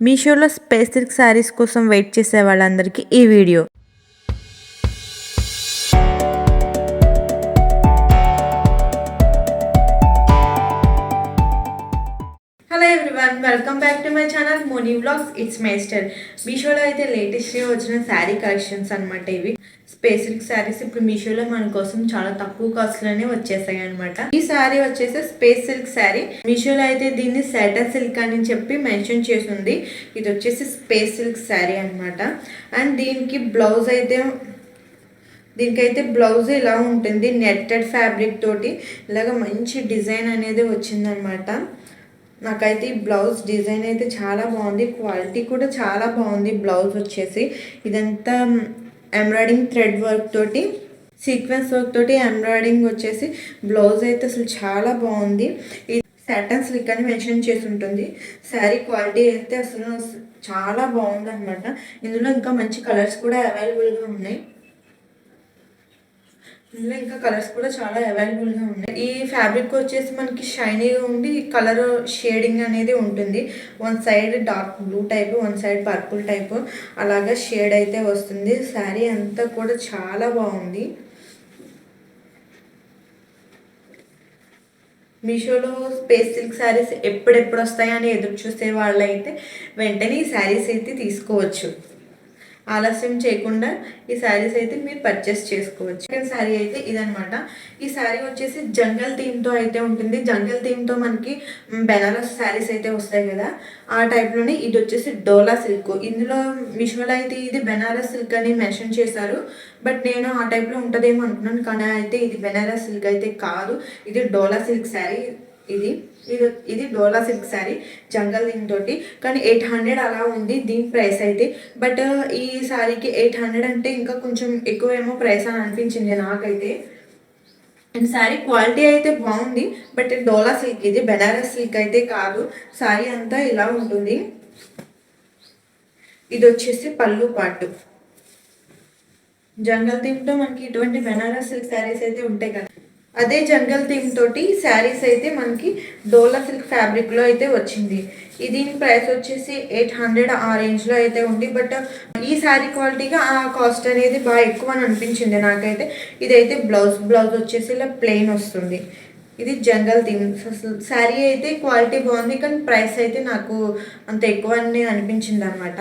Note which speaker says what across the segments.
Speaker 1: మీషోలో space silk saris కోసం wait చేసే వాళ్ళందరికీ ఈ video. Hello everyone, welcome back to my channel Moni vlogs. It's my style. మీషోలో అయితే లేటెస్ట్గా వచ్చిన శారీ కలెక్షన్స్ అనమాట ఇవి. స్పేస్ సిల్క్ శారీస్ ఇప్పుడు మీషోలో మన కోసం చాలా తక్కువ కాస్ట్లోనే వచ్చేసాయి అనమాట. ఈ శారీ వచ్చేసి స్పేస్ సిల్క్ శారీ. మీషోలో అయితే దీన్ని సాటన్ సిల్క్ అని చెప్పి మెన్షన్ చేసి ఉంది. ఇది వచ్చేసి స్పేస్ సిల్క్ శారీ అనమాట. అండ్ దీనికైతే బ్లౌజ్ ఇలా ఉంటుంది. నెట్టెడ్ ఫ్యాబ్రిక్ తోటి ఇలాగ మంచి డిజైన్ అనేది వచ్చిందనమాట. నాకైతే ఈ బ్లౌజ్ డిజైన్ అయితే చాలా బాగుంది, క్వాలిటీ కూడా చాలా బాగుంది. బ్లౌజ్ వచ్చేసి ఇదంతా ఎంబ్రాయిడింగ్ థ్రెడ్ వర్క్ తోటి, సీక్వెన్స్ వర్క్ తోటి ఎంబ్రాయిడింగ్ వచ్చేసి బ్లౌజ్ అయితే అసలు చాలా బాగుంది. ఇది సాటన్ సిల్క్ అని మెన్షన్ చేసి ఉంటుంది. శారీ క్వాలిటీ అయితే అసలు చాలా బాగుంది అనమాట. ఇందులో ఇంకా మంచి కలర్స్ కూడా అవైలబుల్గా ఉన్నాయి. ఇందులో ఇంకా కలర్స్ కూడా చాలా అవైలబుల్గా ఉన్నాయి. ఈ ఫ్యాబ్రిక్ వచ్చేసి మనకి షైనీగా ఉండి కలర్ షేడింగ్ అనేది ఉంటుంది. One side dark blue type, one side purple type అలాగా షేడ్ అయితే వస్తుంది. శారీ అంతా కూడా చాలా బాగుంది. మీషోలో స్పేస్ సిల్క్ శారీస్ ఎప్పుడెప్పుడు వస్తాయని ఎదురు చూసే వాళ్ళైతే వెంటనే ఈ శారీస్ అయితే తీసుకోవచ్చు. ఆలస్యం చేయకుండా ఈ శారీస్ అయితే మీరు పర్చేస్ చేసుకోవచ్చు. సెకండ్ శారీ అయితే ఇదనమాట. ఈ శారీ వచ్చేసి జంగల్ థీమ్తో అయితే ఉంటుంది. జంగల్ థీమ్తో మనకి బెనారస్ శారీస్ అయితే వస్తాయి కదా, ఆ టైప్లోనే ఇది వచ్చేసి డోలా సిల్క్. ఇందులో విజువల్ అయితే ఇది బెనారస్ సిల్క్ అని మెన్షన్ చేశారు. బట్ నేను ఆ టైప్లో ఉంటుందేమో అంటున్నాను, కానీ అయితే ఇది బెనారస్ సిల్క్ అయితే కాదు. ఇది డోలా సిల్క్ శారీ. ఇది ఇది డోలా సిల్క్ శారీ జంగల్ థీమ్ తోటి. కానీ 800 అలా ఉంది దీని ప్రైస్ అయితే. బట్ ఈ శారీకి 800 అంటే ఇంకా కొంచెం ఎక్కువేమో ప్రైస్ అని అనిపించింది నాకైతే. అండ్ శారీ క్వాలిటీ అయితే బాగుంది. బట్ డోలా సిల్క్, ఇది బెనారస్ సిల్క్ అయితే కాదు. శారీ అంతా ఇలా ఉంటుంది. ఇది వచ్చేసి పళ్ళు పాటు. జంగల్ థీమ్తో మనకి ఇటువంటి బెనారస్ సిల్క్ శారీస్ అయితే ఉంటాయి కదా, అదే జంగల్ థీమ్ తోటి శారీస్ అయితే మనకి డోలా సిల్క్ ఫ్యాబ్రిక్లో అయితే వచ్చింది. దీని ప్రైస్ వచ్చేసి 800 ఆ రేంజ్లో అయితే ఉంది. బట్ ఈ శారీ క్వాలిటీగా ఆ కాస్ట్ అనేది బాగా ఎక్కువ అని అనిపించింది నాకైతే. ఇదైతే బ్లౌజ్ వచ్చేసి ఇలా ప్లెయిన్ వస్తుంది. ఇది జంగల్ థీమ్. శారీ అయితే క్వాలిటీ బాగుంది, కానీ ప్రైస్ అయితే నాకు అంత ఎక్కువ అని అనిపించింది అనమాట.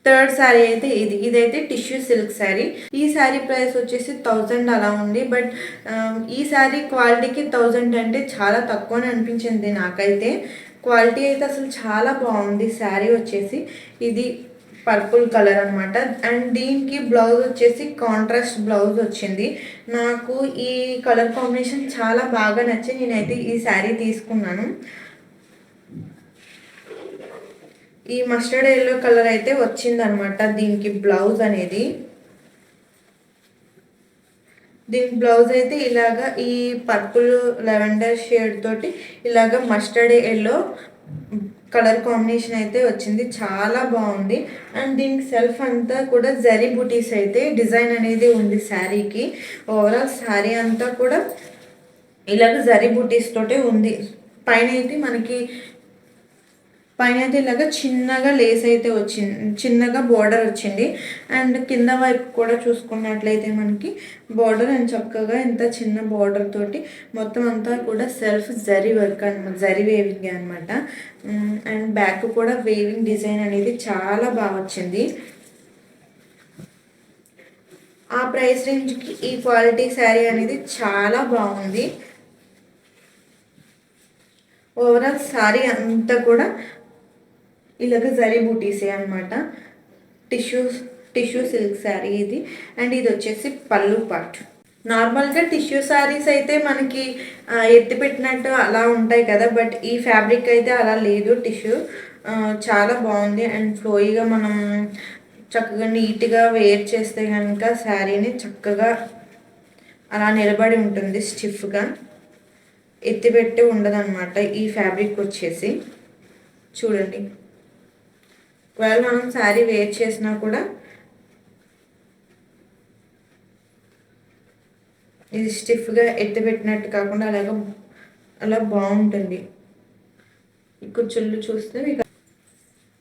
Speaker 1: థర్డ్ శారీ అయితే ఇదైతే టిష్యూ సిల్క్ శారీ. ఈ శారీ ప్రైస్ వచ్చేసి 1000 అలా ఉంది. బట్ ఈ శారీ క్వాలిటీకి 1000 అంటే చాలా తక్కువ అని అనిపించింది నాకైతే. క్వాలిటీ అయితే అసలు చాలా బాగుంది. శారీ వచ్చేసి ఇది పర్పుల్ కలర్ అనమాట. అండ్ దీనికి బ్లౌజ్ వచ్చేసి కాంట్రాస్ట్ బ్లౌజ్ వచ్చింది. నాకు ఈ కలర్ కాంబినేషన్ చాలా బాగా నచ్చి నేనైతే ఈ శారీ తీసుకున్నాను. ఈ మస్టర్డ్ ఎల్లో కలర్ అయితే వచ్చిందనమాట దీనికి బ్లౌజ్ అనేది. దీనికి బ్లౌజ్ అయితే ఇలాగా ఈ పర్పుల్ లెవెండర్ షేడ్ తోటి ఇలాగ మస్టర్డ్ ఎల్లో కలర్ కాంబినేషన్ అయితే వచ్చింది. చాలా బాగుంది. అండ్ దీనికి సెల్ఫ్ అంతా కూడా జరీ బూటీస్ అయితే డిజైన్ అనేది ఉంది శారీకి. ఓవరాల్ శారీ అంతా కూడా ఇలాగ జరీ బూటీస్ తోటే ఉంది. పైన అయితే ఇలాగ చిన్నగా లేస్ అయితే వచ్చింది, చిన్నగా బార్డర్ వచ్చింది. అండ్ కింద వైపు కూడా చూసుకున్నట్లయితే మనకి బార్డర్ అండ్ చక్కగా ఇంత చిన్న బార్డర్ తోటి మొత్తం అంతా కూడా సెల్ఫ్ జరీ వర్క్ అనమాట, జరీ వేవింగ్ అనమాట. అండ్ బ్యాక్ కూడా వేవింగ్ డిజైన్ అనేది చాలా బాగా వచ్చింది. ఆ ప్రైస్ రేంజ్కి ఈ క్వాలిటీ శారీ అనేది చాలా బాగుంది. ఓవరాల్ శారీ అంతా కూడా ఇలాగ జరీ బూటీసే అనమాట. టిష్యూ సిల్క్ శారీ ఇది. అండ్ ఇది వచ్చేసి పళ్ళు పార్ట్. నార్మల్గా టిష్యూ శారీస్ అయితే మనకి ఎత్తి పెట్టినట్టు అలా ఉంటాయి కదా, బట్ ఈ ఫ్యాబ్రిక్ అయితే అలా లేదు. టిష్యూ చాలా బాగుంది. అండ్ ఫ్లోయిగా మనం చక్కగా నీట్గా వేర్ చేస్తే కనుక శారీని చక్కగా అలా నిలబడి ఉంటుంది. స్టిఫ్గా ఎత్తిపెట్టి ఉండదన్నమాట ఈ ఫ్యాబ్రిక్ వచ్చేసి. చూడండి, ఒకవేళ మనం శారీ వేర్ చేసినా కూడా ఇది స్టిఫ్గా ఎత్తిపెట్టినట్టు కాకుండా అలా బాగుంటుంది. కుచ్చుళ్ళు చూస్తే మీకు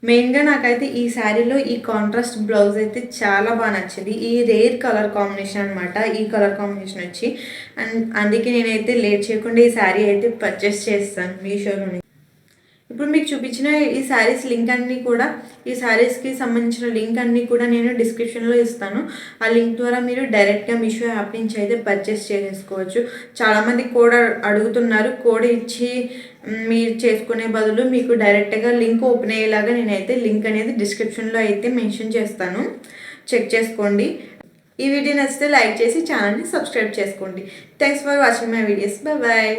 Speaker 1: మెయిన్గా నాకైతే ఈ శారీలో ఈ కాంట్రాస్ట్ బ్లౌజ్ అయితే చాలా బాగా నచ్చింది. ఈ రేర్ కలర్ కాంబినేషన్ అనమాట. ఈ కలర్ కాంబినేషన్ వచ్చి అందుకే నేనైతే లేట్ చేయకుండా ఈ శారీ అయితే పర్చేస్ చేస్తాను మీషోలోని. ఇప్పుడు మీకు చూపించిన ఈ శారీస్ లింక్ అన్నీ కూడా, ఈ శారీస్కి సంబంధించిన లింక్ అన్నీ కూడా నేను డిస్క్రిప్షన్లో ఇస్తాను. ఆ లింక్ ద్వారా మీరు డైరెక్ట్గా మీషో యాప్ నుంచి అయితే పర్చేస్ చేసేసుకోవచ్చు. చాలామంది కోడ్ అడుగుతున్నారు. కోడ్ ఇచ్చి మీరు చేసుకునే బదులు మీకు డైరెక్ట్గా లింక్ ఓపెన్ అయ్యేలాగా నేనైతే లింక్ అనేది డిస్క్రిప్షన్లో అయితే మెన్షన్ చేస్తాను. చెక్ చేసుకోండి. ఈ వీడియో నచ్చితే లైక్ చేసి ఛానల్ని సబ్స్క్రైబ్ చేసుకోండి. Thanks for watching my videos. Bye.